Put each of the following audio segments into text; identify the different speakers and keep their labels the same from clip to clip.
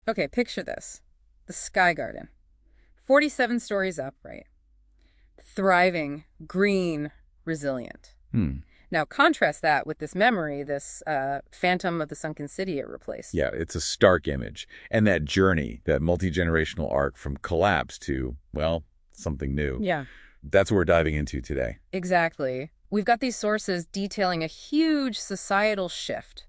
Speaker 1: Okay, picture this. The Sky Garden. 47 stories up, right? Thriving, green, resilient.
Speaker 2: Hmm.
Speaker 1: Now, contrast that with this memory, this phantom of the sunken city it replaced.
Speaker 2: Yeah, it's a stark image. And that journey, that multi-generational arc from collapse to, well, something new.
Speaker 1: Yeah,
Speaker 2: That's what we're diving into today.
Speaker 1: exactly. We've got these sources detailing a huge societal shift,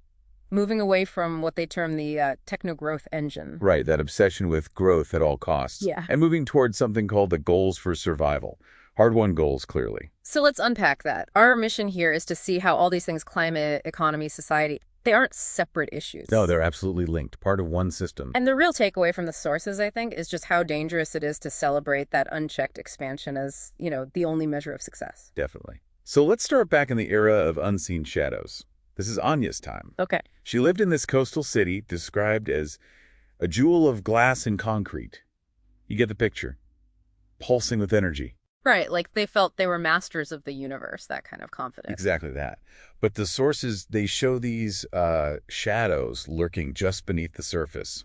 Speaker 1: moving away from what they term the techno-growth engine.
Speaker 2: Right, that obsession with growth at all costs.
Speaker 1: Yeah.
Speaker 2: And moving towards something called the goals for survival. Hard-won goals, clearly.
Speaker 1: So let's unpack that. Our mission here is to see how all these things, climate, economy, society, they aren't separate issues.
Speaker 2: No, they're absolutely linked, part of one system.
Speaker 1: And the real takeaway from the sources, I think, is just how dangerous it is to celebrate that unchecked expansion as, the only measure of success.
Speaker 2: Definitely. So let's start back in the era of unseen shadows. This is Anya's time.
Speaker 1: Okay.
Speaker 2: She lived in this coastal city described as a jewel of glass and concrete. You get the picture. Pulsing with energy.
Speaker 1: Right, like they felt they were masters of the universe, that kind of confidence.
Speaker 2: Exactly that. But the sources, they show these shadows lurking just beneath the surface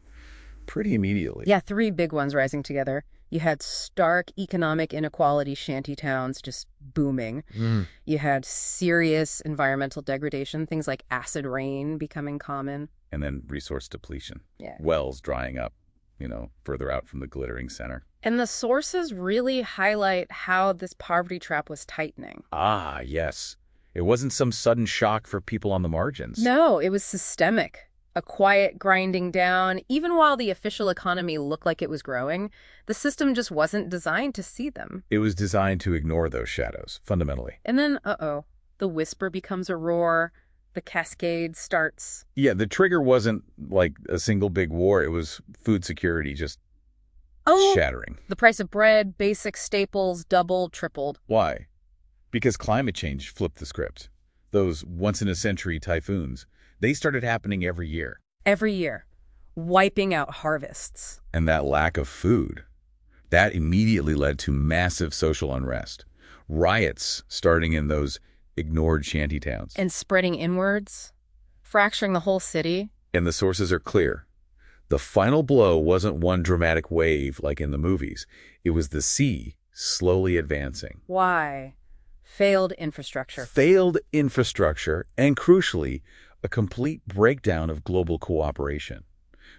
Speaker 2: pretty immediately.
Speaker 1: Yeah, three big ones rising together. You had stark economic inequality shantytowns just booming.
Speaker 2: Mm.
Speaker 1: You had serious environmental degradation, things like acid rain becoming common.
Speaker 2: And then resource depletion.
Speaker 1: Yeah.
Speaker 2: Wells drying up, further out from the glittering center.
Speaker 1: And the sources really highlight how this poverty trap was tightening.
Speaker 2: Ah, yes. It wasn't some sudden shock for people on the margins.
Speaker 1: No, it was systemic. A quiet grinding down. Even while the official economy looked like it was growing, the system just wasn't designed to see them.
Speaker 2: It was designed to ignore those shadows, fundamentally.
Speaker 1: And then, the whisper becomes a roar. The cascade starts.
Speaker 2: Yeah, the trigger wasn't like a single big war. It was food security just shattering.
Speaker 1: The price of bread, basic staples, doubled, tripled.
Speaker 2: Why? Because climate change flipped the script. Those once-in-a-century typhoons, they started happening every year.
Speaker 1: Every year, wiping out harvests.
Speaker 2: And that lack of food, that immediately led to massive social unrest. Riots starting in those ignored shantytowns.
Speaker 1: And spreading inwards, fracturing the whole city.
Speaker 2: And the sources are clear. The final blow wasn't one dramatic wave like in the movies. It was the sea slowly advancing.
Speaker 1: Why? Failed infrastructure.
Speaker 2: Failed infrastructure, and crucially, a complete breakdown of global cooperation.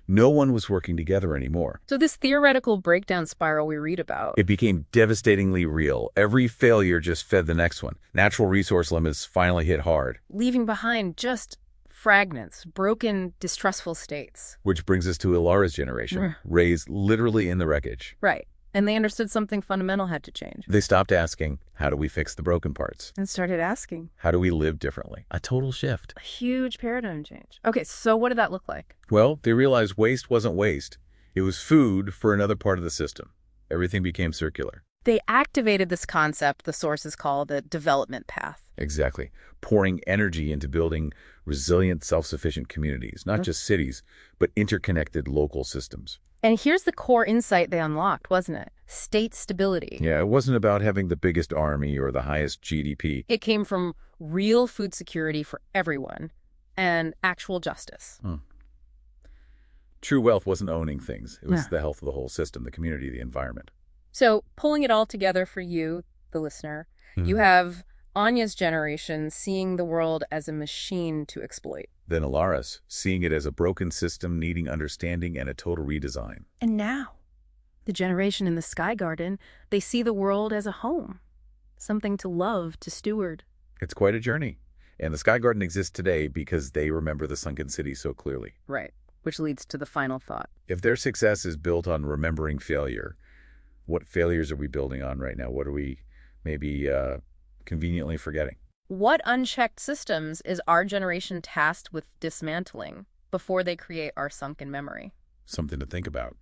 Speaker 2: No one was working together anymore.
Speaker 1: So this theoretical breakdown spiral we read about.
Speaker 2: It became devastatingly real. Every failure just fed the next one. Natural resource limits finally hit hard.
Speaker 1: Leaving behind just fragments, broken, distrustful states.
Speaker 2: Which brings us to Ilara's generation, raised literally in the wreckage.
Speaker 1: Right. And they understood something fundamental had to change.
Speaker 2: They stopped asking, how do we fix the broken parts?
Speaker 1: And started asking.
Speaker 2: How do we live differently? A total shift.
Speaker 1: A huge paradigm change. Okay, so what did that look like?
Speaker 2: Well, they realized waste wasn't waste. It was food for another part of the system. Everything became circular.
Speaker 1: They activated this concept the sources call the development path.
Speaker 2: Exactly. Pouring energy into building resilient, self-sufficient communities, not just cities, but interconnected local systems.
Speaker 1: And here's the core insight they unlocked, wasn't it? State stability.
Speaker 2: Yeah, it wasn't about having the biggest army or the highest GDP.
Speaker 1: It came from real food security for everyone and actual justice.
Speaker 2: True wealth wasn't owning things. It was the health of the whole system, the community, the environment.
Speaker 1: So pulling it all together for you, the listener, you have Anya's generation seeing the world as a machine to exploit.
Speaker 2: Then Ilara's, seeing it as a broken system needing understanding and a total redesign.
Speaker 1: And now, the generation in the Sky Garden, they see the world as a home, something to love, to steward.
Speaker 2: It's quite a journey. And the Sky Garden exists today because they remember the sunken city so clearly.
Speaker 1: Right, which leads to the final thought.
Speaker 2: If their success is built on remembering failure, what failures are we building on right now? What are we maybe conveniently forgetting?
Speaker 1: What unchecked systems is our generation tasked with dismantling before they create our sunken memory?
Speaker 2: Something to think about.